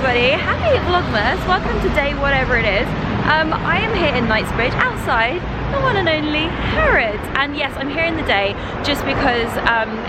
everybody, happy Vlogmas, welcome to day whatever it is. I am here in Knightsbridge outside the one and only Harrods, and yes, I'm here in the day just because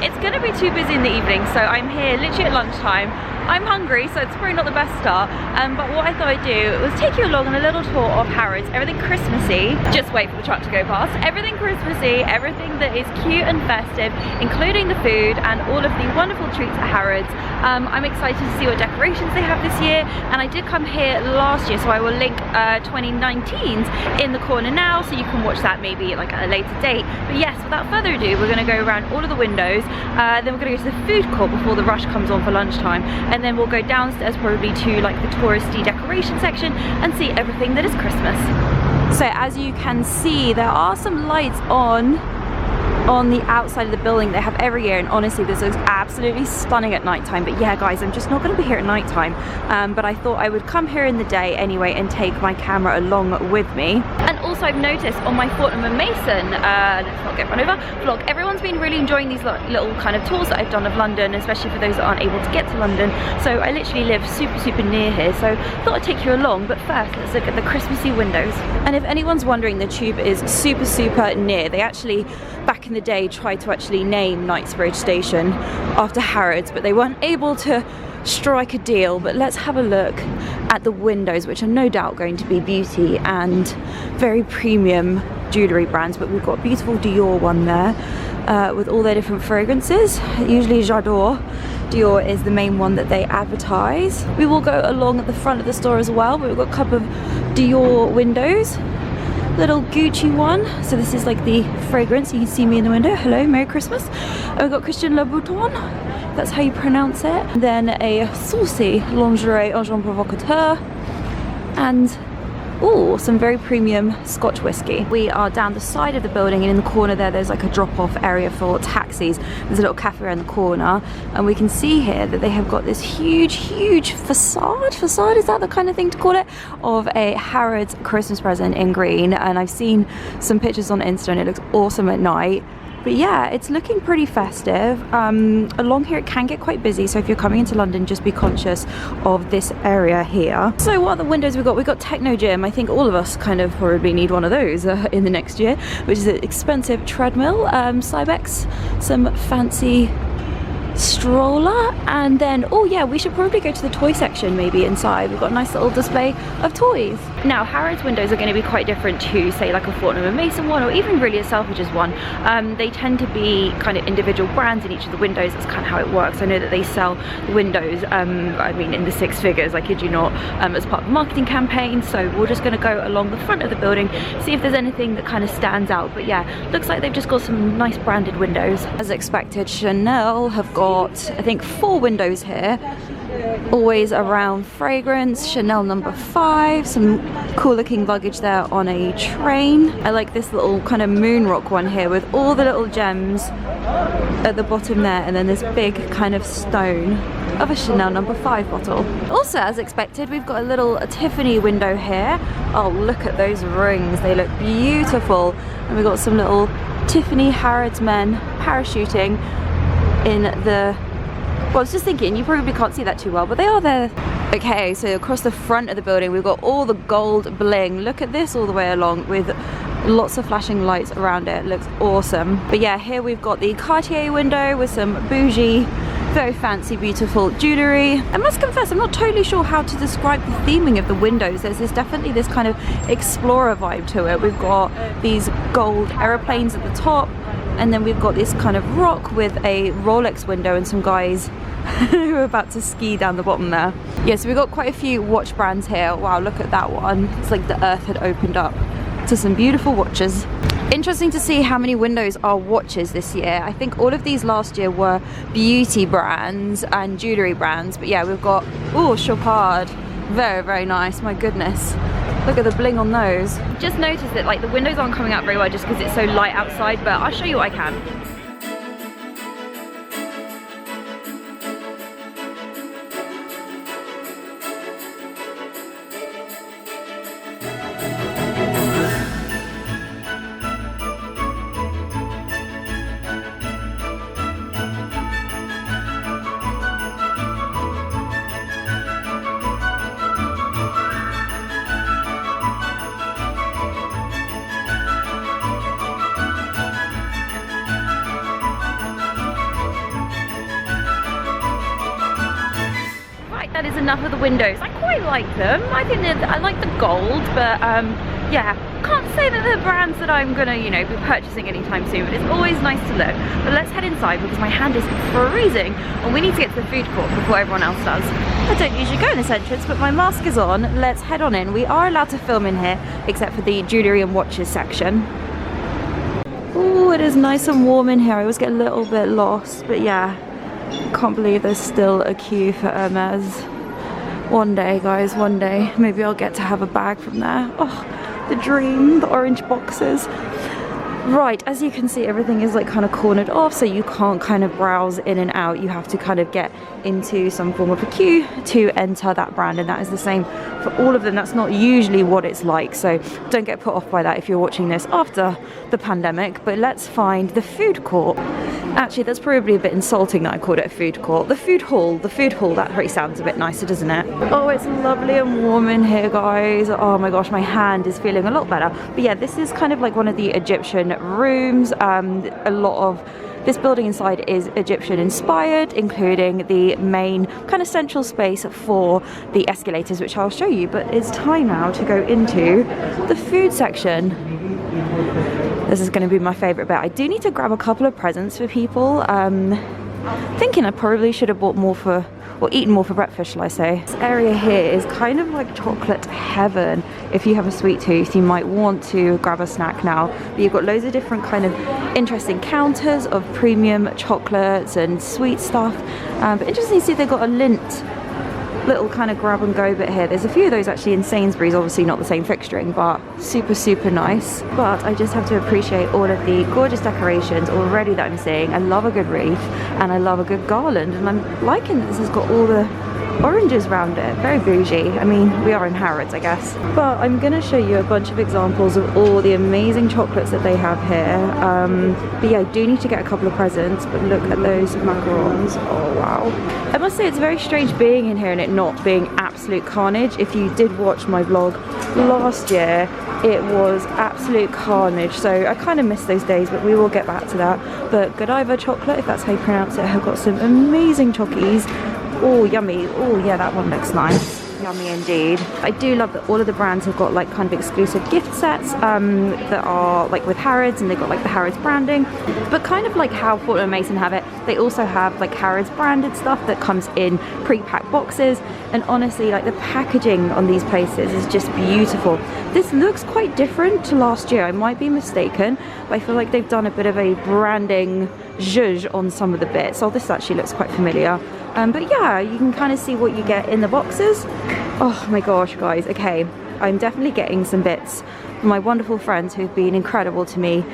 it's going to be too busy in the evening, so I'm here literally at lunchtime. I'm hungry, so it's probably not the best start, but what I thought I'd do was take you along on a little tour of Harrods, everything Christmassy. Just wait for the truck to go past. Everything Christmassy, everything that is cute and festive, including the food and all of the wonderful treats at Harrods. I'm excited to see what decorations they have this year, and I did come here last year, so I will link 2019's in the corner now, so you can watch that maybe like at a later date. But yes, without further ado, we're going to go around all of the windows, then we're going to go to the food court before the rush comes on for lunchtime, and then we'll go downstairs probably to like the touristy decoration section and see everything that is Christmas. So as you can see, there are some lights on the outside of the building they have every year, and honestly this looks absolutely stunning at nighttime. But yeah guys, I'm just not going to be here at nighttime, but I thought I would come here in the day anyway and take my camera along with me. And also I've noticed on my Fortnum & Mason, let's not get run over, vlog, everyone's been really enjoying these little kind of tours that I've done of London, especially for those that aren't able to get to London. So I literally live super near here, so I thought I'd take you along. But first let's look at the Christmassy windows. And if anyone's wondering, the tube is super near. They actually back in the day tried to actually name Knightsbridge station after Harrods, but they weren't able to strike a deal. But let's have a look at the windows, which are no doubt going to be beauty and very premium jewellery brands. But we've got a beautiful Dior one there with all their different fragrances. Usually J'adore Dior is the main one that they advertise. We will go along at the front of the store as well, but we've got a couple of Dior windows. Little Gucci one, so this is like the fragrance. You can see me in the window. Hello, Merry Christmas. And we've got Christian Louboutin, that's how you pronounce it. Then a saucy lingerie agent provocateur, and ooh, some very premium Scotch whiskey. We are down the side of the building, and in the corner there's like a drop-off area for taxis. There's a little cafe around the corner, and we can see here that they have got this huge facade, is that the kind of thing to call it, of a Harrods Christmas present in green. And I've seen some pictures on Insta and it looks awesome at night. But yeah, it's looking pretty festive. Along here it can get quite busy, so if you're coming into London, just be conscious of this area here. So what other windows we've got? We've got Techno Gym. I think all of us kind of probably need one of those in the next year, which is an expensive treadmill. Cybex, some fancy stroller, and then oh yeah, we should probably go to the toy section maybe inside. We've got a nice little display of toys. Now Harrods windows are going to be quite different to say like a Fortnum & Mason one, or even really a Selfridges one. They tend to be kind of individual brands in each of the windows. That's kind of how it works. I know that they sell windows I mean in the six figures, I kid you not, as part of a marketing campaign. So we're just going to go along the front of the building, see if there's anything that kind of stands out. But yeah, looks like they've just got some nice branded windows. As expected, Chanel have got I think 4 windows here, always around fragrance. Chanel number 5, some cool looking luggage there on a train. I like this little kind of moon rock one here with all the little gems at the bottom there, and then this big kind of stone of a Chanel number 5 bottle. Also, as expected, we've got a little Tiffany window here. Oh, look at those rings, they look beautiful. And we've got some little Tiffany Harrods men parachuting in the, well, I was just thinking, you probably can't see that too well, but they are there. Okay, so across the front of the building we've got all the gold bling. Look at this all the way along with lots of flashing lights around it. It looks awesome. But yeah, here we've got the Cartier window with some bougie, very fancy, beautiful jewellery. I must confess, I'm not totally sure how to describe the theming of the windows. There's definitely this kind of explorer vibe to it. We've got these gold aeroplanes at the top, and then we've got this kind of rock with a Rolex window and some guys who are about to ski down the bottom there. Yeah, so we've got quite a few watch brands here. Wow, look at that one. It's like the earth had opened up to some beautiful watches. Interesting to see how many windows are watches this year. I think all of these last year were beauty brands and jewellery brands. But yeah, we've got, oh, Chopard. Very nice, my goodness. Look at the bling on those. Just noticed that like the windows aren't coming out very well just because it's so light outside, but I'll show you what I can. enough of the windows. I quite like them. I think that I like the gold, but yeah, can't say that they're brands that I'm gonna, you know, be purchasing anytime soon, but it's always nice to look. But let's head inside because my hand is freezing and we need to get to the food court before everyone else does. I don't usually go in this entrance, but my mask is on. Let's head on in. We are allowed to film in here, except for the jewellery and watches section. Oh, it is nice and warm in here. I always get a little bit lost, but yeah, can't believe there's still a queue for Hermes. One day, guys, one day, maybe I'll get to have a bag from there. Oh, the dream, the orange boxes. Right, as you can see, everything is like kind of cornered off, so you can't kind of browse in and out. You have to kind of get into some form of a queue to enter that brand, and that is the same for all of them. That's not usually what it's like, so don't get put off by that if you're watching this after the pandemic. But let's find the food court. Actually, that's probably a bit insulting that I called it a food court. The food hall, that really sounds a bit nicer, doesn't it? Oh, it's lovely and warm in here, guys. Oh my gosh, my hand is feeling a lot better. But yeah, this is kind of like one of the Egyptian rooms. A lot of this building inside is Egyptian inspired, including the main kind of central space for the escalators, which I'll show you. But it's time now to go into the food section. This is going to be my favourite bit. I do need to grab a couple of presents for people. Thinking I probably should have bought more for, or eaten more for breakfast, shall I say. This area here is kind of like chocolate heaven. If you have a sweet tooth, you might want to grab a snack now. But you've got loads of different kind of interesting counters of premium chocolates and sweet stuff. But interesting to see they've got a Lindt little kind of grab and go bit here. There's a few of those actually in Sainsbury's, obviously not the same fixturing, but super nice. But I just have to appreciate all of the gorgeous decorations already that I'm seeing. I love a good wreath and I love a good garland, and I'm liking that this has got all the oranges around it. Very bougie. I mean, we are in Harrods, I guess. But I'm going to show you a bunch of examples of all the amazing chocolates that they have here. But yeah, I do need to get a couple of presents, but look at those macarons. Oh wow. I must say it's very strange being in here and it not being absolute carnage. If you did watch my vlog last year, it was absolute carnage, so I kind of miss those days, but we will get back to that. But Godiva chocolate, if that's how you pronounce it, have got some amazing chockies. Oh, yummy. Oh, yeah, that one looks nice. Yummy indeed. I do love that all of the brands have got like kind of exclusive gift sets that are like with Harrods, and they've got like the Harrods branding, but kind of like how Fortnum & Mason have it, they also have like Harrods branded stuff that comes in pre-packed boxes. And honestly, like the packaging on these places is just beautiful. This looks quite different to last year. I might be mistaken, but I feel like they've done a bit of a branding zhuzh on some of the bits. Oh, this actually looks quite familiar. But yeah, you can kind of see what you get in the boxes. Oh my gosh, guys. Okay, I'm definitely getting some bits from my wonderful friends who've been incredible to me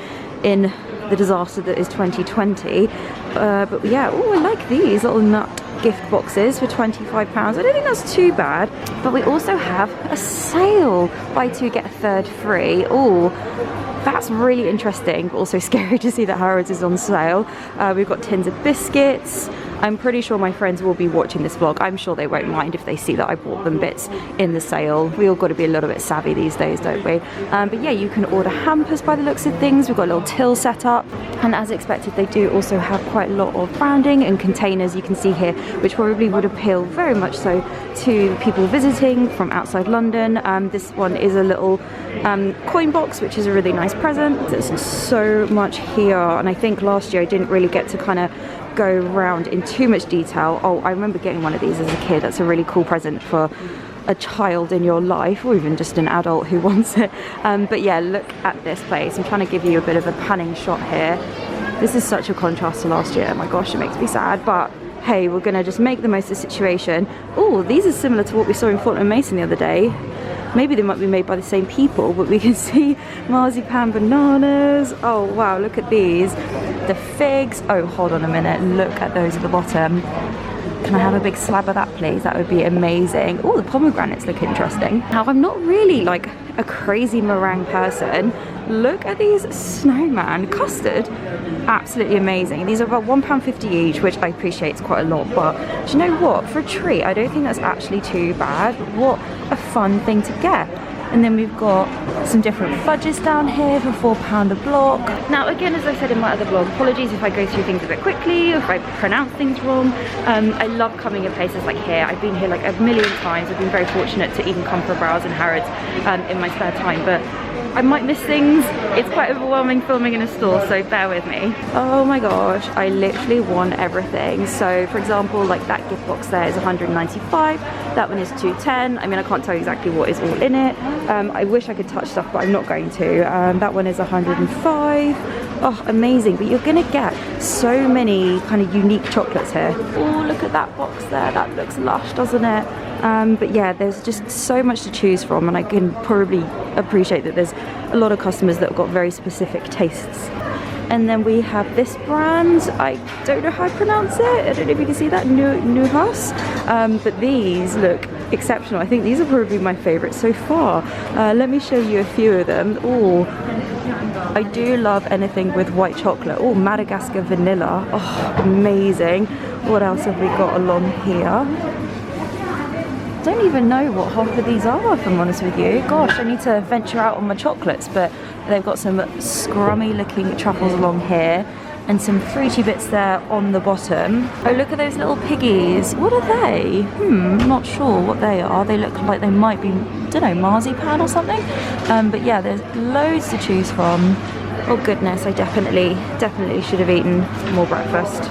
in the disaster that is 2020. But yeah, oh, I like these little nut gift boxes for £25. I don't think that's too bad. But we also have a sale. Buy two, get a third free. Oh, that's really interesting, but also scary to see that Harrods is on sale. We've got tins of biscuits. I'm pretty sure my friends will be watching this vlog. I'm sure they won't mind if they see that I bought them bits in the sale. We all got to be a little bit savvy these days, don't we? But yeah, you can order hampers by the looks of things. We've got a little till set up. And as expected, they do also have quite a lot of branding and containers you can see here, which probably would appeal very much so to people visiting from outside London. This one is a little coin box, which is a really nice present. There's so much here, and I think last year I didn't really get to kind of go around in too much detail. Oh, I remember getting one of these as a kid. That's a really cool present for a child in your life, or even just an adult who wants it. But yeah, look at this place. I'm trying to give you a bit of a panning shot here. This is such a contrast to last year. My gosh, it makes me sad, but hey, we're gonna just make the most of the situation. Oh, these are similar to what we saw in Fortnum & Mason the other day. Maybe they might be made by the same people, but we can see marzipan bananas. Oh wow, look at these. The figs. Oh, hold on a minute. Look at those at the bottom. Can I have a big slab of that, please? That would be amazing. Oh, the pomegranates look interesting. Now, I'm not really like a crazy meringue person. Look at these snowman custard. Absolutely amazing. These are about £1.50 each, which I appreciate is quite a lot, but do you know what? For a treat, I don't think that's actually too bad. What a fun thing to get. And then we've got some different fudges down here for £4 a block. Now again, as I said in my other vlog, apologies if I go through things a bit quickly, or if I pronounce things wrong. I love coming in places like here. I've been here like a million times. I've been very fortunate to even come for a browse in Harrods in my spare time, but I might miss things. It's quite overwhelming filming in a store, so bear with me. Oh my gosh, I literally want everything. So for example, like that gift box there is 195, that one is 210. I mean, I can't tell you exactly what is all in it. I wish I could touch stuff, but I'm not going to. That one is 105. Oh, amazing. But you're gonna get so many kind of unique chocolates here. Oh, look at that box there. That looks lush, doesn't it? But yeah, there's just so much to choose from, and I can probably appreciate that there's a lot of customers that have got very specific tastes. And then we have this brand, I don't know how I pronounce it, I don't know if you can see that, Nuhas, but these look exceptional. I think these are probably my favourites so far. Let me show you a few of them. Oh, I do love anything with white chocolate. Oh, Madagascar vanilla, oh, amazing. What else have we got along here? I don't even know what half of these are, if I'm honest with you. Gosh, I need to venture out on my chocolates, but they've got some scrummy looking truffles along here and some fruity bits there on the bottom. Oh, look at those little piggies. What are they? Not sure what they are. They look like they might be, don't know, marzipan or something. But yeah, there's loads to choose from. Oh goodness, I definitely should have eaten more breakfast.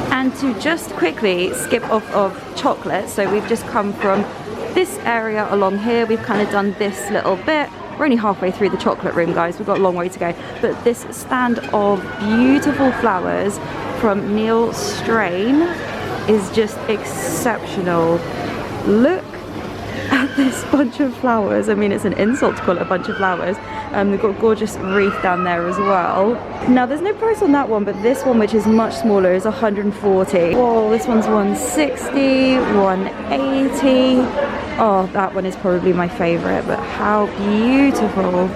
And to just quickly skip off of chocolate, so we've just come from this area along here, we've kind of done this little bit. We're only halfway through the chocolate room, guys, we've got a long way to go. But this stand of beautiful flowers from Neil Strain is just exceptional. Look at this bunch of flowers. I mean, it's an insult to call it a bunch of flowers. They've got a gorgeous wreath down there as well. Now, there's no price on that one, but this one, which is much smaller, is 140. Whoa, this one's 160, 180. Oh, that one is probably my favorite, but how beautiful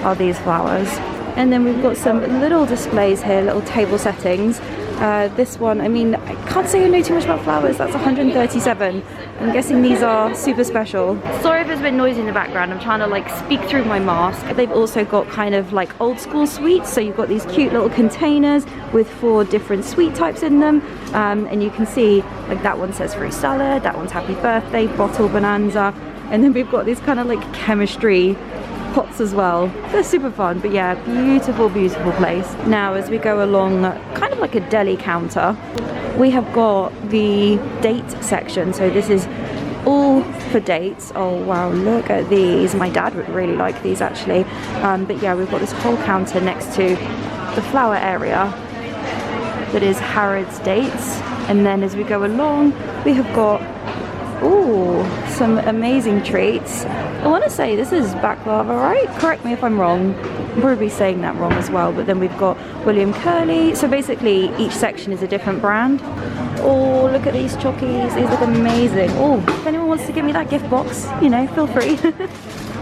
are these flowers. And then we've got some little displays here, little table settings. This one, I mean, I can't say I know too much about flowers. That's 137. I'm guessing these are super special. Sorry if there's a bit noisy in the background. I'm trying to like speak through my mask. They've also got kind of like old school sweets. So you've got these cute little containers with 4 different sweet types in them. And you can see like that one says fruit salad, that one's happy birthday, bottle bonanza. And then we've got these kind of like chemistry pots as well. They're super fun, but yeah, beautiful place. Now as we go along kind of like a deli counter, we have got the date section. So this is all for dates. Oh wow, look at these. My dad would really like these actually. But yeah, we've got this whole counter next to the flower area that is Harrods dates. And then as we go along, we have got some amazing treats. I want to say this is baklava, right? Correct me if I'm wrong. I'm probably saying that wrong as well. But then we've got William Curly. So basically each section is a different brand. Oh, look at these chockies. These look amazing. Oh, if anyone wants to give me that gift box, you know, feel free.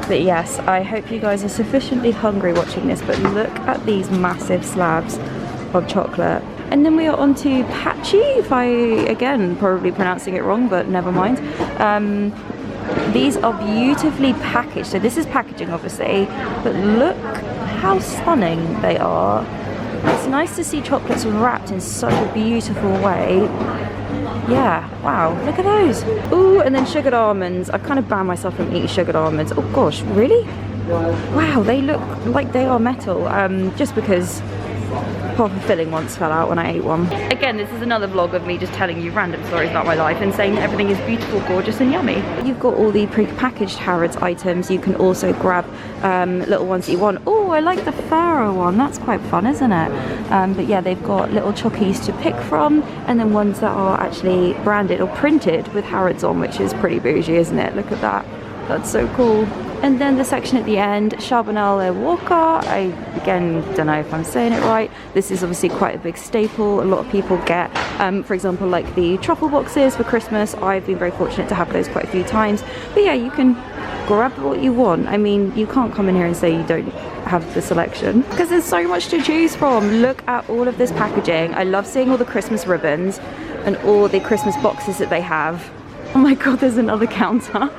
But yes, I hope you guys are sufficiently hungry watching this. But look at these massive slabs of chocolate. And then we are on to Patchy, if I, again, probably pronouncing it wrong, but never mind. These are beautifully packaged. So this is packaging, obviously, but look how stunning they are. It's nice to see chocolates wrapped in such a beautiful way. Yeah, wow, look at those. Ooh, and then sugared almonds. I've kind of banned myself from eating sugared almonds. Oh gosh, really? Wow, they look like they are metal, just because half a filling once fell out when I ate one. Again, this is another vlog of me just telling you random stories about my life and saying that everything is beautiful, gorgeous and yummy. You've got all the pre-packaged Harrods items. You can also grab little ones that you want. Oh, I like the Pharaoh one. That's quite fun, isn't it? But yeah, they've got little chockies to pick from, and then ones that are actually branded or printed with Harrods on, which is pretty bougie, isn't it? Look at that. That's so cool. And then the section at the end, Charbonnel Walker. I, again, don't know if I'm saying it right. This is obviously quite a big staple. A lot of people get, for example, like the truffle boxes for Christmas. I've been very fortunate to have those quite a few times. But yeah, you can grab what you want. I mean, you can't come in here and say you don't have the selection, because there's so much to choose from. Look at all of this packaging. I love seeing all the Christmas ribbons and all the Christmas boxes that they have. Oh my god, there's another counter.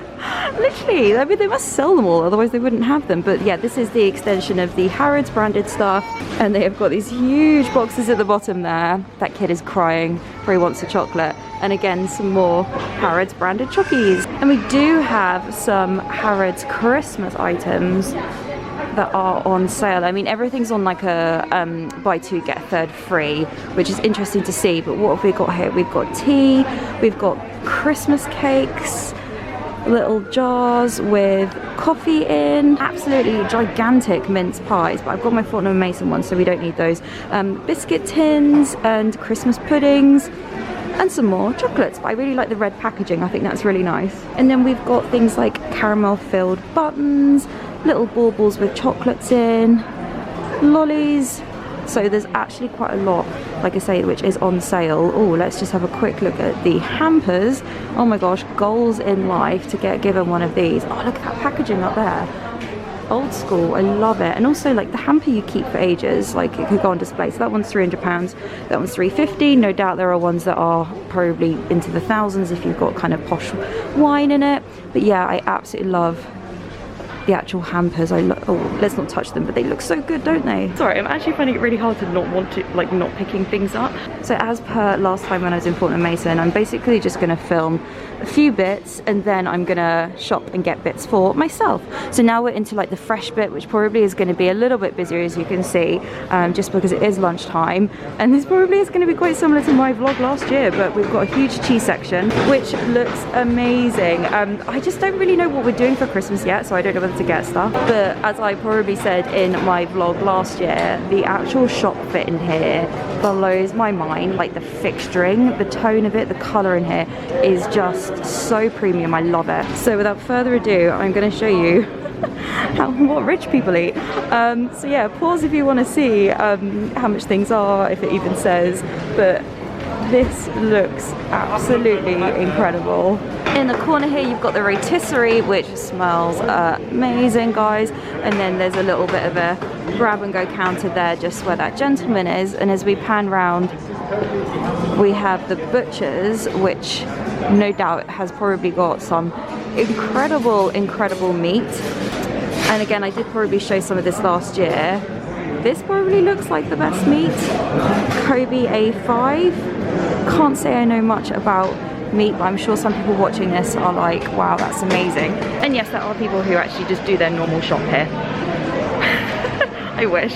Literally, I mean, they must sell them all, otherwise they wouldn't have them. But yeah, this is the extension of the Harrods branded stuff, and they have got these huge boxes at the bottom there. That kid is crying, for he wants a chocolate. And again, some more Harrods branded chockies. And we do have some Harrods Christmas items that are on sale. I mean, everything's on like a buy two get a third free, which is interesting to see. But what have we got here? We've got tea, we've got Christmas cakes, little jars with coffee in, absolutely gigantic mince pies, but I've got my Fortnum & Mason one, so we don't need those. Biscuit tins and Christmas puddings, and some more chocolates. But I really like the red packaging, I think that's really nice. And then we've got things like caramel filled buttons, little baubles with chocolates in, lollies. So there's actually quite a lot, like I say, which is on sale. Oh, let's just have a quick look at the hampers. Oh my gosh, goals in life to get given one of these. Oh, look at that packaging up there. Old school, I love it. And also like the hamper you keep for ages, like it could go on display. So that one's £300, that one's $350. No doubt there are ones that are probably into the thousands if you've got kind of posh wine in it. But yeah, I absolutely love the actual hampers. Oh, let's not touch them, but they look so good, don't they? Sorry, I'm actually finding it really hard to not picking things up. So as per last time when I was in Fortnum & Mason, I'm basically just gonna film a few bits and then I'm gonna shop and get bits for myself. So now we're into like the fresh bit, which probably is gonna be a little bit busier, as you can see, just because it is lunchtime. And this probably is gonna be quite similar to my vlog last year, but we've got a huge cheese section, which looks amazing. I just don't really know what we're doing for Christmas yet, so I don't know whether to get stuff. But as I probably said in my vlog last year, the actual shop fit in here blows my mind. Like the fixturing, the tone of it, the colour in here is just so premium. I love it. So without further ado, I'm going to show you what rich people eat. So yeah, pause if you want to see how much things are, if it even says. But this looks absolutely incredible. In the corner here you've got the rotisserie, which smells amazing, guys. And then there's a little bit of a grab and go counter there, just where that gentleman is. And as we pan round, we have the butchers, which no doubt has probably got some incredible meat. And again, I did probably show some of this last year. This probably looks like the best meat. Kobe A5. Can't say I know much about meat, but I'm sure some people watching this are like, wow, that's amazing. And yes, there are people who actually just do their normal shop here. I wish.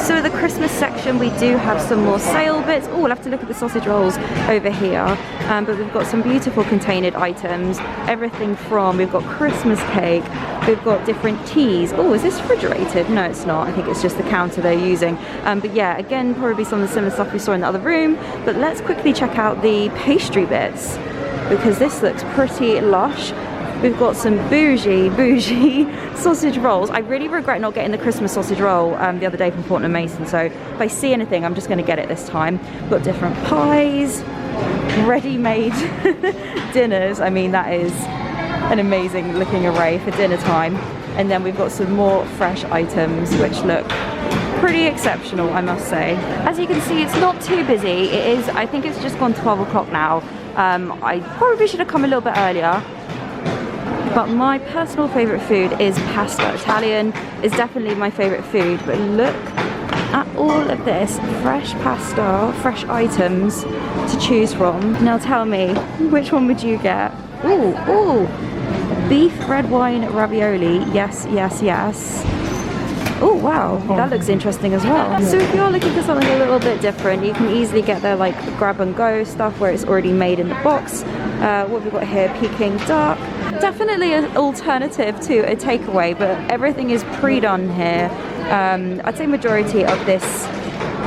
So the Christmas section, we do have some more sale bits. Oh, we'll have to look at the sausage rolls over here. But we've got some beautiful container items. Everything from, we've got Christmas cake, we've got different teas. Oh, is this refrigerated? No, it's not. I think it's just the counter they're using. But yeah, again, probably some of the similar stuff we saw in the other room. But let's quickly check out the pastry bits, because this looks pretty lush. We've got some bougie sausage rolls. I really regret not getting the Christmas sausage roll the other day from Fortnum & Mason, so if I see anything, I'm just going to get it this time. We've got different pies, ready-made dinners. I mean, that is an amazing looking array for dinner time. And then we've got some more fresh items, which look pretty exceptional, I must say. As you can see, it's not too busy. It is, I think it's just gone 12 o'clock now. I probably should have come a little bit earlier. But my personal favourite food is pasta. Italian is definitely my favourite food. But look at all of this fresh pasta, fresh items to choose from. Now tell me, which one would you get? Ooh, beef red wine ravioli. Yes. Oh wow, that looks interesting as well. So if you're looking for something a little bit different, you can easily get their like grab and go stuff where it's already made in the box. What we've got here, Peking duck. Definitely an alternative to a takeaway, but everything is pre-done here. I'd say majority of this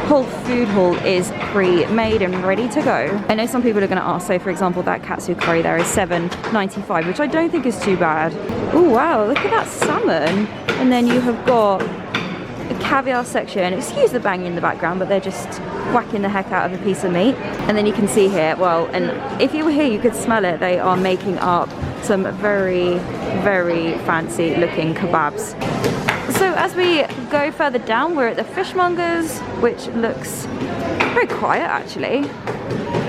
whole food hall is pre-made and ready to go. I know some people are going to ask, so for example, that katsu curry there is $7.95, which I don't think is too bad. Oh wow, look at that salmon. And then you have got a caviar section. Excuse the banging in the background, but they're just whacking the heck out of a piece of meat. And then you can see here, well, and if you were here, you could smell it. They are making up some very fancy looking kebabs. So as we go further down, we're at the fishmongers, which looks very quiet actually.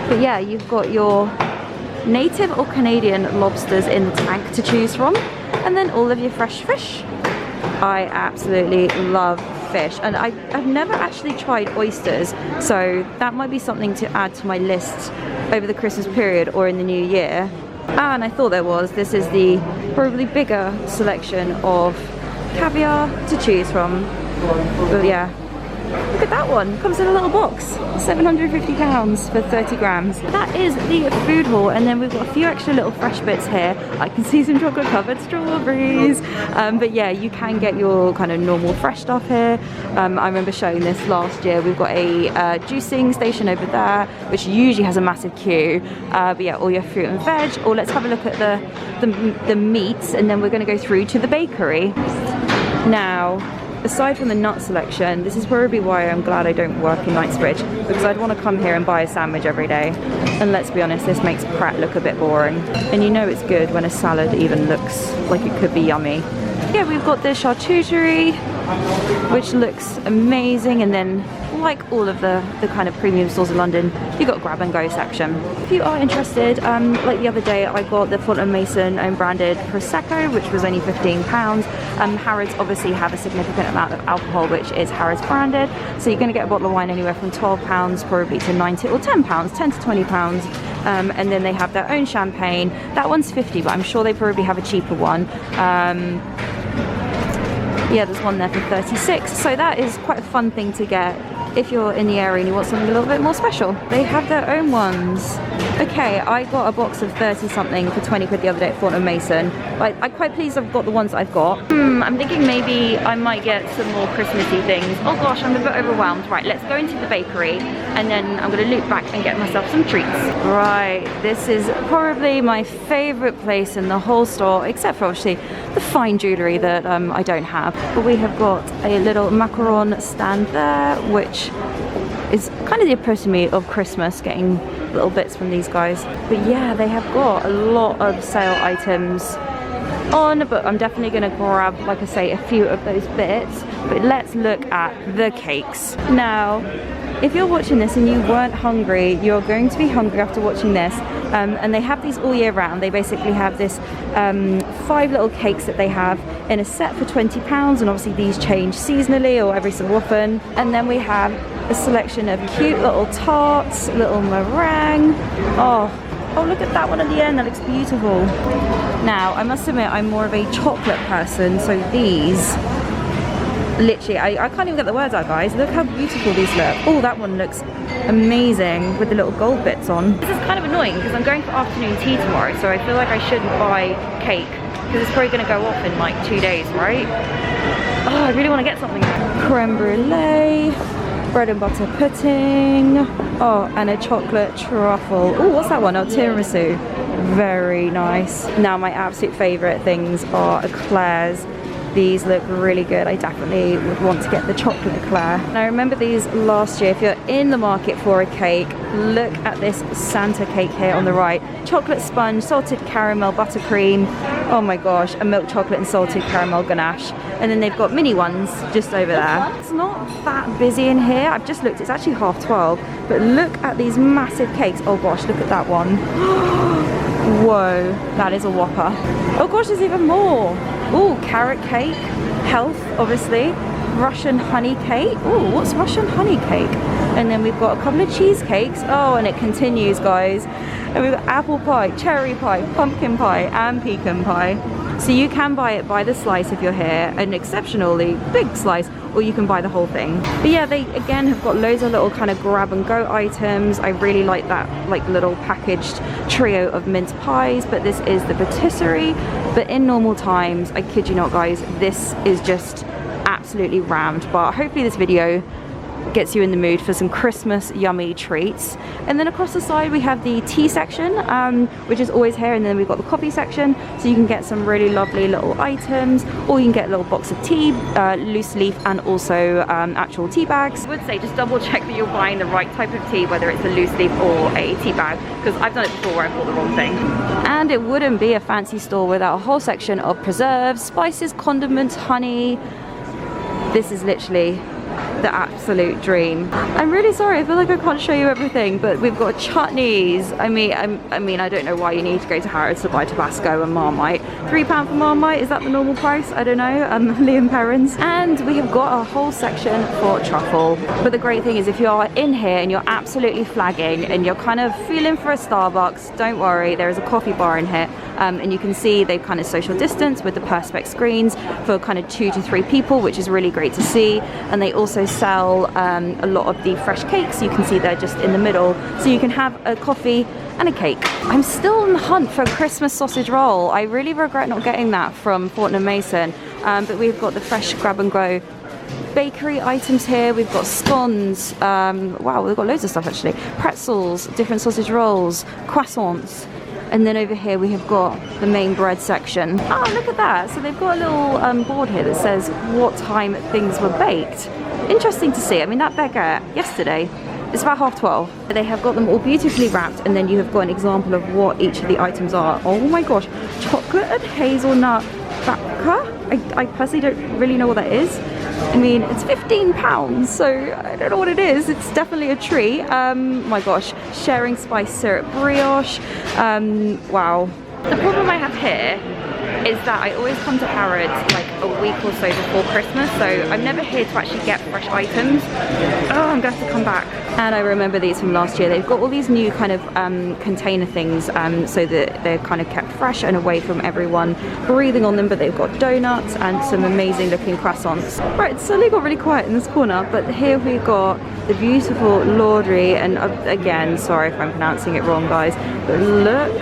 But yeah, you've got your native or Canadian lobsters in the tank to choose from, and then all of your fresh fish. I absolutely love fish, and I've never actually tried oysters, so that might be something to add to my list over the Christmas period or in the new year. And I thought there was. This is the probably bigger selection of caviar to choose from. But yeah, look at that one. Comes in a little box. £750 for 30 grams. That is the food haul, and then we've got a few extra little fresh bits here. I can see some chocolate covered strawberries. But yeah, you can get your kind of normal fresh stuff here. I remember showing this last year. We've got a juicing station over there, which usually has a massive queue. But yeah, all your fruit and veg. Or let's have a look at the meats, and then we're going to go through to the bakery. Now, aside from the nut selection, this is probably why I'm glad I don't work in Knightsbridge, because I'd want to come here and buy a sandwich every day. And let's be honest, this makes Pret look a bit boring. And you know it's good when a salad even looks like it could be yummy. Yeah, we've got the charcuterie, which looks amazing, and then like all of the kind of premium stores in London, you've got a grab and go section. If you are interested, like the other day I got the Fulton Mason own branded Prosecco, which was only £15. Harrods obviously have a significant amount of alcohol, which is Harrods branded, so you're going to get a bottle of wine anywhere from £12 probably to £90 or £10, £10 to £20. And then they have their own champagne. That one's £50, but I'm sure they probably have a cheaper one. Yeah, there's one there for £36, so that is quite a fun thing to get if you're in the area and you want something a little bit more special. They have their own ones. Okay, I got a box of 30 something for 20 quid the other day at Fulton Mason. I'm quite pleased I've got the ones I've got. I'm thinking maybe I might get some more Christmassy things. Oh gosh, I'm a bit overwhelmed. Right, let's go into the bakery, and then I'm gonna loop back and get myself some treats. Right, this is probably my favorite place in the whole store, except for obviously the fine jewellery that I don't have. But we have got a little macaron stand there, which is kind of the epitome of Christmas, getting little bits from these guys. But yeah, they have got a lot of sale items on, but I'm definitely going to grab, like I say, a few of those bits. But let's look at the cakes. Now, if you're watching this and you weren't hungry, you're going to be hungry after watching this. And they have these all year round. They basically have this 5 little cakes that they have in a set for £20, and obviously these change seasonally or every so often. And then we have a selection of cute little tarts, little meringue. Oh, look at that one at the end, that looks beautiful. Now, I must admit, I'm more of a chocolate person, so these, literally, I can't even get the words out, guys. Look how beautiful these look. Oh, that one looks amazing with the little gold bits on. This is kind of annoying because I'm going for afternoon tea tomorrow, so I feel like I shouldn't buy cake because it's probably going to go off in like 2 days, right? Oh, I really want to get something. Creme brulee, bread and butter pudding, oh, and a chocolate truffle. Oh, what's that one? Oh, tiramisu. Very nice. Now, my absolute favourite things are eclairs. These look really good. I definitely would want to get the chocolate eclair. And I remember these last year. If you're in the market for a cake, look at this Santa cake here on the right. Chocolate sponge, salted caramel, buttercream. Oh my gosh, a milk chocolate and salted caramel ganache. And then they've got mini ones just over there. It's not that busy in here. I've just looked, it's actually 12:30. But look at these massive cakes. Oh gosh, look at that one. Whoa, that is a whopper. Oh gosh, there's even more. Oh, carrot cake, health, obviously. Russian honey cake. Oh, what's Russian honey cake? And then we've got a couple of cheesecakes. Oh, and it continues, guys. And we've got apple pie, cherry pie, pumpkin pie, and pecan pie. So you can buy it by the slice if you're here, an exceptionally big slice, or you can buy the whole thing. But yeah, they again have got loads of little kind of grab and go items. I really like that like little packaged trio of mince pies, but this is the patisserie. But in normal times, I kid you not, guys, this is just absolutely rammed. But hopefully this video gets you in the mood for some Christmas yummy treats. And then across the side we have the tea section, which is always here, and then we've got the coffee section, so you can get some really lovely little items, or you can get a little box of tea, loose leaf, and also actual tea bags. I would say just double check that you're buying the right type of tea, whether it's a loose leaf or a tea bag, because I've done it before where I bought the wrong thing. And it wouldn't be a fancy store without a whole section of preserves, spices, condiments, honey. This is literally the absolute dream. I'm really sorry, I feel like I can't show you everything, but we've got chutneys. I mean, I don't know why you need to go to Harrods to buy Tabasco and Marmite. £3 for Marmite, is that the normal price? I don't know, Liam Perrins. And we have got a whole section for truffle. But the great thing is if you are in here and you're absolutely flagging and you're kind of feeling for a Starbucks, don't worry, there is a coffee bar in here. And you can see they've kind of social distance with the perspex screens for kind of 2 to 3 people, which is really great to see. And they also sell a lot of the fresh cakes. You can see they're just in the middle, so you can have a coffee and a cake. I'm still on the hunt for a Christmas sausage roll. I really regret not getting that from Fortnum Mason, but we've got the fresh grab and go bakery items here. We've got scones, wow, we've got loads of stuff actually, pretzels, different sausage rolls, croissants. And then over here we have got the main bread section. Oh, look at that. So they've got a little board here that says what time things were baked. Interesting to see. I mean, that baguette yesterday, it's about 12:30. They have got them all beautifully wrapped, and then you have got an example of what each of the items are. Oh my gosh, chocolate and hazelnut babka. I personally don't really know what that is. I mean, it's £15, so I don't know what it is. It's definitely a treat. My gosh, sharing spice syrup brioche. Wow. The problem I have here is that I always come to Harrods like a week or so before Christmas, so I'm never here to actually get fresh items. Oh, I'm going to have to come back. And I remember these from last year. They've got all these new kind of container things so that they're kind of kept fresh and away from everyone breathing on them, but they've got donuts and some amazing looking croissants. Right, it's suddenly got really quiet in this corner, but here we've got the beautiful Laudry, and again, sorry if I'm pronouncing it wrong guys, but look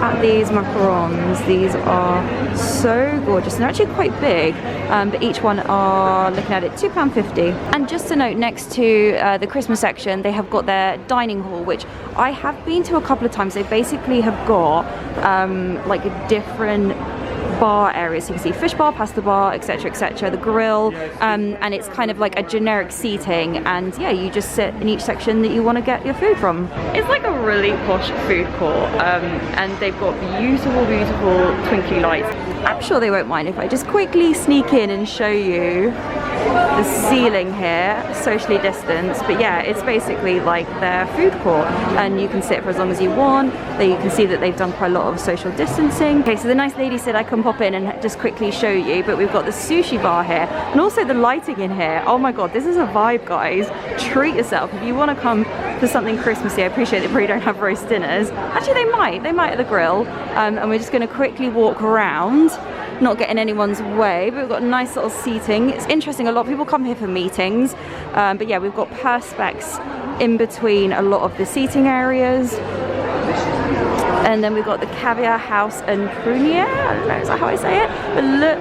at these macarons. These are so gorgeous, and they're actually quite big, but each one are, looking at it, £2.50. And just to note, next to the Christmas section, they have got their dining hall, which I have been to a couple of times. They basically have got like a different bar areas. So you can see fish bar, pasta bar, etc., the grill, and it's kind of like a generic seating, and yeah, you just sit in each section that you want to get your food from. It's like a really posh food court, and they've got beautiful twinkly lights. I'm sure they won't mind if I just quickly sneak in and show you the ceiling here, socially distanced, but yeah, it's basically like their food court, and you can sit for as long as you want. There you can see that they've done quite a lot of social distancing. Okay, so the nice lady said I can pop in and just quickly show you, but we've got the sushi bar here, and also the lighting in here. Oh my god, this is a vibe, guys. Treat yourself if you want to come for something Christmassy. I appreciate they probably don't have roast dinners. Actually, they might at the grill, and we're just going to quickly walk around, not get in anyone's way, but we've got nice little seating. It's interesting, a lot of people come here for meetings, but yeah, we've got perspex in between a lot of the seating areas. And then we've got the caviar house and prunier. I don't know, is that how I say it? But look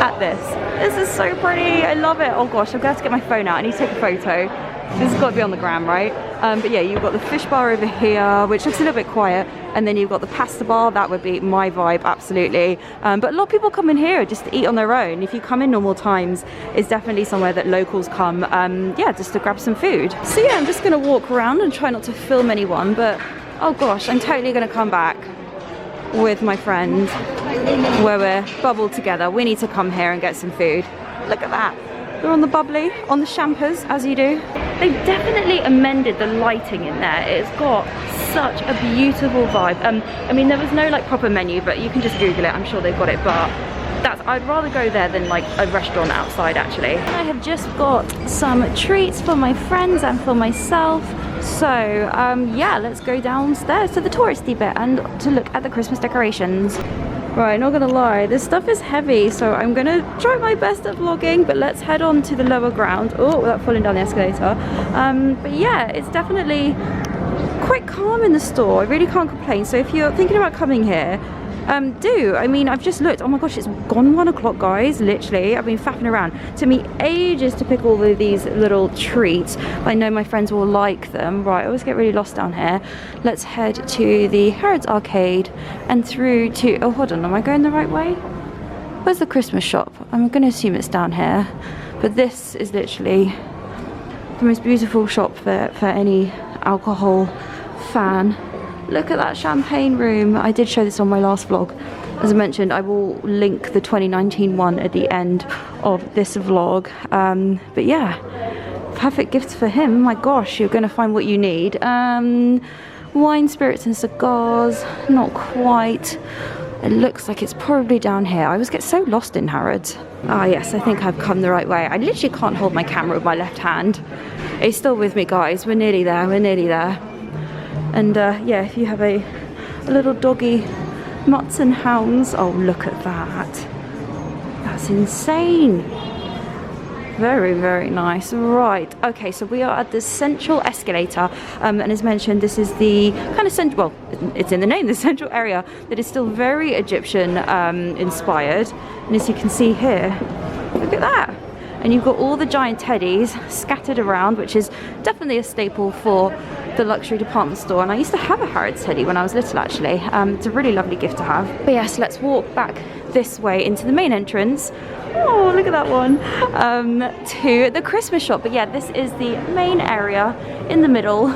at this. This is so pretty. I love it. Oh gosh, I'm going to have to get my phone out. I need to take a photo. This has got to be on the gram, right? But yeah, you've got the fish bar over here, which looks a little bit quiet. And then you've got the pasta bar. That would be my vibe, absolutely. But a lot of people come in here just to eat on their own. If you come in normal times, it's definitely somewhere that locals come, yeah, just to grab some food. So yeah, I'm just going to walk around and try not to film anyone. But oh gosh, I'm totally going to come back with my friend where we're bubbled together. We need to come here and get some food. Look at that. They're on the bubbly, on the champers, as you do. They've definitely amended the lighting in there. It's got such a beautiful vibe. I mean, there was no like proper menu, but you can just Google it. I'm sure they've got it, but I'd rather go there than like a restaurant outside, actually. I have just got some treats for my friends and for myself. So yeah, let's go downstairs to the touristy bit and to look at the Christmas decorations. Right, not gonna lie, this stuff is heavy, so I'm gonna try my best at vlogging, but let's head on to the lower ground. Oh, without falling down the escalator. But yeah, it's definitely quite calm in the store. I really can't complain. So if you're thinking about coming here, I mean, I've just looked. Oh my gosh, it's gone 1 o'clock, guys. Literally, I've been faffing around. It took me ages to pick all of these little treats. I know my friends will like them. Right, I always get really lost down here. Let's head to the Harrods arcade and through to, oh hold on, am I going the right way? Where's the Christmas shop? I'm gonna assume it's down here, but this is literally the most beautiful shop for any alcohol fan. Look at that champagne room. I did show this on my last vlog. As I mentioned, I will link the 2019 one at the end of this vlog. But yeah, perfect gifts for him. My gosh, you're gonna find what you need. Wine, spirits and cigars, not quite. It looks like it's probably down here. I always get so lost in Harrods. Ah yes, I think I've come the right way. I literally can't hold my camera with my left hand. It's still with me, guys. We're nearly there, we're nearly there. And yeah, if you have a little doggy, mutts and hounds. Oh, look at that. That's insane. Very, very nice. Right, okay, so we are at the central escalator, and as mentioned, this is the kind of central, well, it's in the name, the central area that is still very Egyptian inspired. And as you can see here, look at that. And you've got all the giant teddies scattered around, which is definitely a staple for the luxury department store. And I used to have a Harrods teddy when I was little, actually. It's a really lovely gift to have. But yes, let's walk back this way into the main entrance. Oh, look at that one. To the Christmas shop. But yeah, this is the main area in the middle,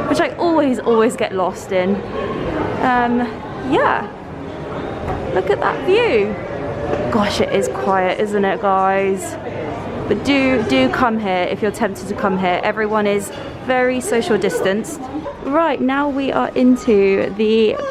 which I always get lost in. Yeah, look at that view. Gosh, it is quiet, isn't it, guys? But do come here if you're tempted to come here. Everyone is very social distanced. Right, now we are into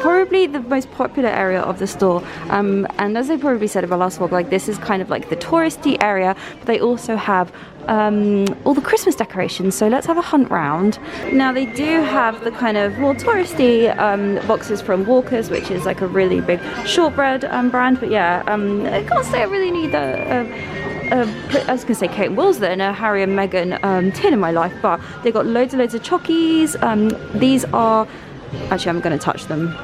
probably the most popular area of the store, and as I probably said in my last vlog, like, this is kind of like the touristy area, but they also have all the Christmas decorations. So let's have a hunt round. Now they do have the kind of more touristy boxes from Walker's, which is like a really big shortbread brand. But yeah, I can't say I really need I was gonna say Kate and Wilsler and a Harry and Meghan tin in my life, but they got loads and loads of chockies. These are, actually I'm gonna touch them.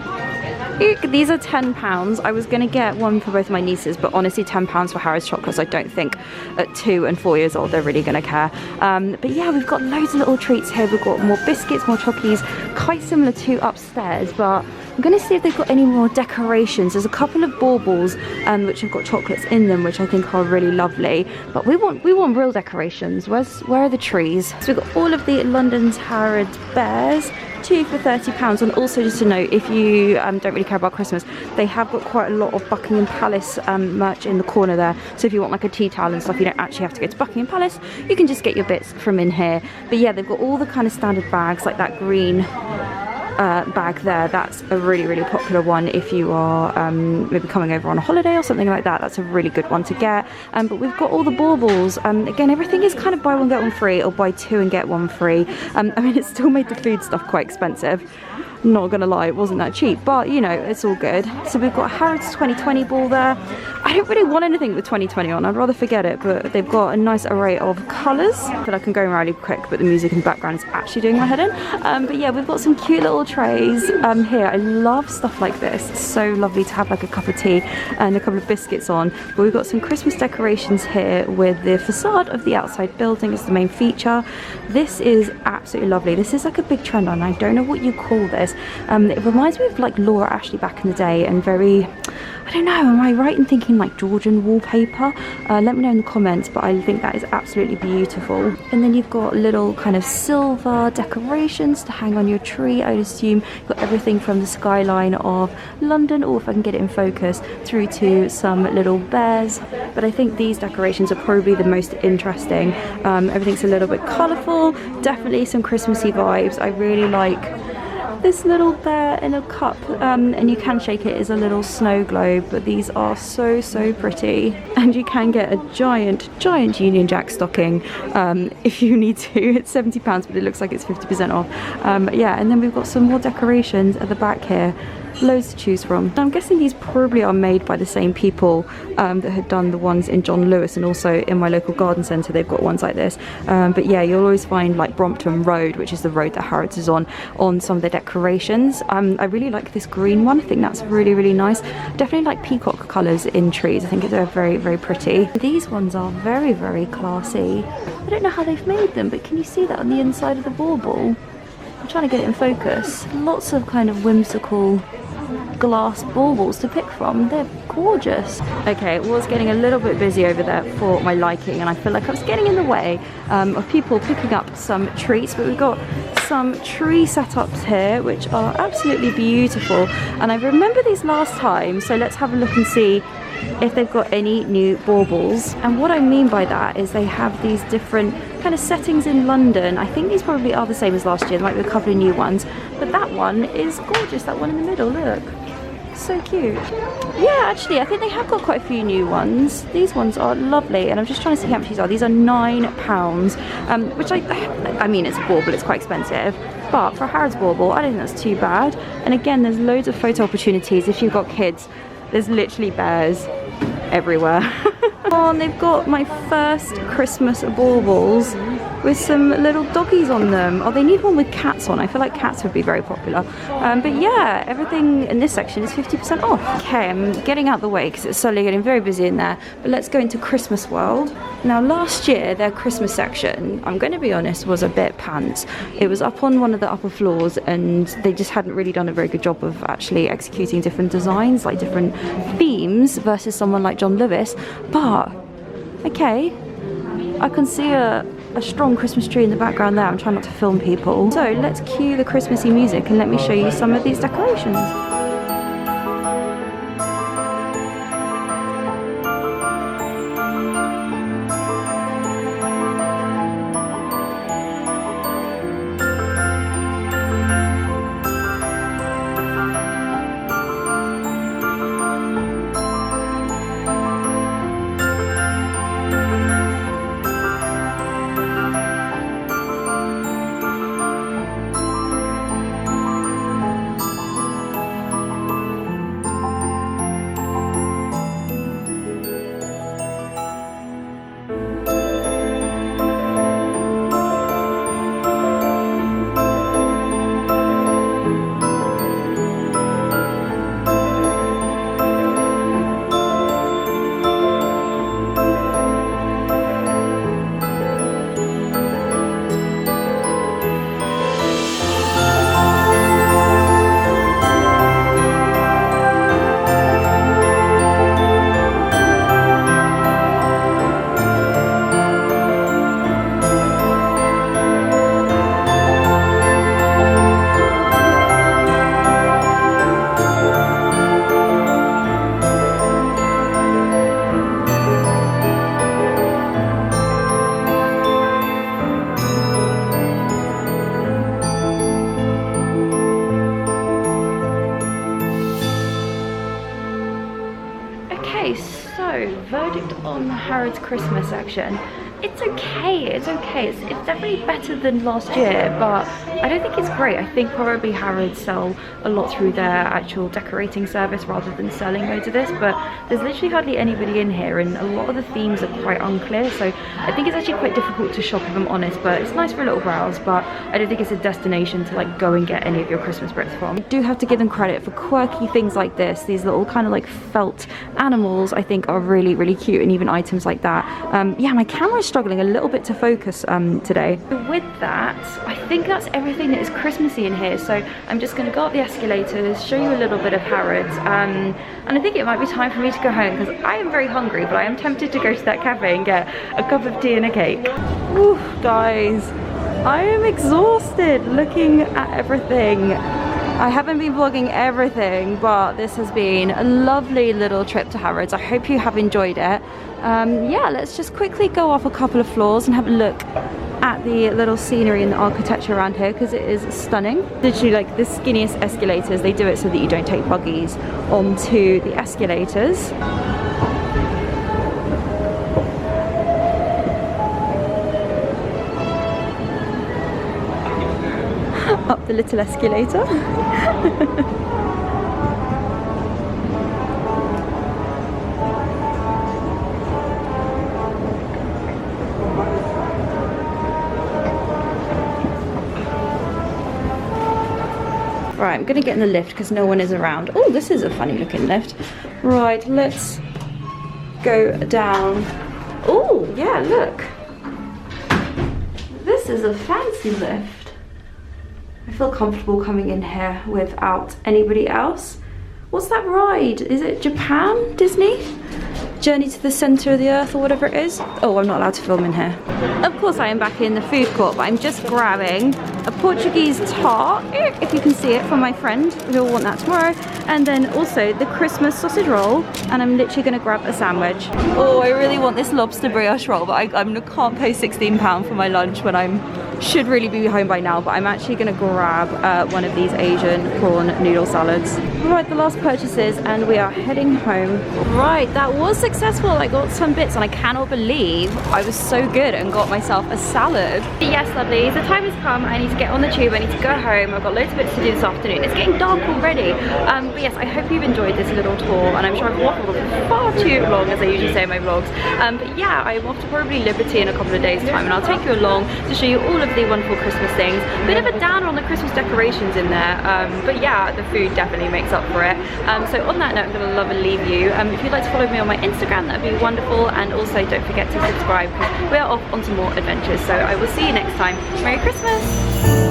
These are £10. I was gonna get one for both my nieces, but honestly £10 for Harrods chocolates, I don't think at 2 and 4 years old they're really gonna care. But yeah, we've got loads of little treats here. We've got more biscuits, more chockies, quite similar to upstairs, but I'm gonna see if they've got any more decorations. There's a couple of baubles which have got chocolates in them, which I think are really lovely. But we want real decorations. Where are the trees? So we've got all of the London's Harrods bears, 2 for £30. And also, just to note, if you don't really care about Christmas, they have got quite a lot of Buckingham Palace merch in the corner there. So if you want like a tea towel and stuff, you don't actually have to go to Buckingham Palace. You can just get your bits from in here. But yeah, they've got all the kind of standard bags, like that green bag there. That's a really popular one if you are maybe coming over on a holiday or something like that. That's a really good one to get. But we've got all the baubles. Again, everything is kind of buy one get one free, or buy 2 and get 1 free. I mean, it still made the food stuff quite expensive. Not gonna lie, it wasn't that cheap, but you know, it's all good. So we've got Harrods 2020 ball there. I don't really want anything with 2020 on, I'd rather forget it, but they've got a nice array of colours. I feel like I'm going really quick, but the music in the background is actually doing my head in. But yeah, we've got some cute little trays here. I love stuff like this. It's so lovely to have like a cup of tea and a couple of biscuits on. But we've got some Christmas decorations here with the facade of the outside building as the main feature. This is absolutely lovely. This is like a big trend on, I don't know what you call this. It reminds me of like Laura Ashley back in the day, and very, I don't know, am I right in thinking like Georgian wallpaper? Let me know in the comments, but I think that is absolutely beautiful. And then you've got little kind of silver decorations to hang on your tree. I'd assume you've got everything from the skyline of London, or if I can get it in focus, through to some little bears. But I think these decorations are probably the most interesting. Everything's a little bit colourful, definitely some Christmassy vibes. I really like this little bear in a cup, and you can shake it, is a little snow globe. But these are so pretty, and you can get a giant Union Jack stocking if you need to. It's £70, but it looks like it's 50% off. Yeah, and then we've got some more decorations at the back here. Loads to choose from. I'm guessing these probably are made by the same people that had done the ones in John Lewis, and also in my local garden centre they've got ones like this. But yeah, you'll always find like Brompton Road, which is the road that Harrods is on some of the decorations. I really like this green one. I think that's really nice. Definitely like peacock colours in trees. I think they're very pretty. These ones are very classy. I don't know how they've made them, but can you see that on the inside of the bauble? I'm trying to get it in focus. Lots of kind of whimsical glass baubles to pick from. They're gorgeous. Okay, it was getting a little bit busy over there for my liking, and I feel like I was getting in the way of people picking up some treats. But we've got some tree setups here, which are absolutely beautiful. And I remember these last time, so let's have a look and see if they've got any new baubles. And what I mean by that is they have these different kind of settings in London. I think these probably are the same as last year. There might be a couple of new ones, but that one is gorgeous. That one in the middle, look. So cute. Yeah, actually, I think they have got quite a few new ones. These ones are lovely, and I'm just trying to see how much these are. These are £9, which I mean, it's a bauble, it's quite expensive. But for a Harrods bauble, I don't think that's too bad. And again, there's loads of photo opportunities if you've got kids. There's literally bears everywhere. Oh, and they've got my first Christmas baubles with some little doggies on them. Oh, they need one with cats on. I feel like cats would be very popular. But yeah, everything in this section is 50% off. Okay, I'm getting out the way because it's suddenly getting very busy in there. But let's go into Christmas World. Now, last year, their Christmas section, I'm going to be honest, was a bit pants. It was up on one of the upper floors, and they just hadn't really done a very good job of actually executing different designs, like different themes versus someone like John Lewis. But, okay, I can see a strong Christmas tree in the background there. I'm trying not to film people. So let's cue the Christmassy music and let me show you some of these decorations. Verdict on the Harrods Christmas section. It's okay, it's definitely better than last year, but I don't think it's great. I think probably Harrods sell a lot through their actual decorating service rather than selling loads of this, but there's literally hardly anybody in here, and a lot of the themes are quite unclear, so I think it's actually quite difficult to shop if I'm honest, but it's nice for a little browse, but I don't think it's a destination to like go and get any of your Christmas Brits from. I do have to give them credit for quirky things like this. These little kind of like felt animals I think are really, really cute, and even items like that. Yeah, my camera's struggling a little bit to focus today. With that, I think that's everything that is Christmassy in here, so I'm just going to go up the escalators, show you a little bit of Harrods, and I think it might be time for me to go home because I am very hungry, but I am tempted to go to that cafe and get a cup of tea and a cake. Ooh, guys, I am exhausted looking at everything. I haven't been vlogging everything, but this has been a lovely little trip to Harrods. I hope you have enjoyed it. Yeah, let's just quickly go off a couple of floors and have a look at the little scenery and the architecture around here because it is stunning. Literally like the skinniest escalators, they do it so that you don't take buggies onto the escalators. Up the little escalator. Right, I'm gonna get in the lift because no one is around. Oh, this is a funny looking lift. Right, let's go down. Oh, yeah, look. This is a fancy lift. I feel comfortable coming in here without anybody else. What's that ride? Is it Japan? Disney? Journey to the Center of the Earth or whatever it is? Oh, I'm not allowed to film in here. Of course I am back in the food court, but I'm just grabbing a Portuguese tart, if you can see it, for my friend who'll want that tomorrow, and then also the Christmas sausage roll, and I'm literally gonna grab a sandwich. Oh, I really want this lobster brioche roll, but I can't pay £16 for my lunch when should really be home by now, but I'm actually gonna grab one of these Asian prawn noodle salads. Right, the last purchases, and we are heading home. Right, that was successful. I got some bits, and I cannot believe I was so good and got myself a salad. But yes, lovelies, the time has come. I need to get on the tube, I need to go home. I've got loads of bits to do this afternoon. It's getting dark already. But yes, I hope you've enjoyed this little tour, and I'm sure I've waffled for far too long, as I usually say in my vlogs. But yeah, I'm off to probably Liberty in a couple of days' time, and I'll take you along to show you all of the wonderful Christmas things. Bit of a downer on the Christmas decorations in there, but yeah, the food definitely makes up for it. So on that note, I'm gonna love and leave you. If you'd like to follow me on my Instagram, that'd be wonderful, and also don't forget to subscribe, because we are off on some more adventures. So I will see you next time. Merry Christmas!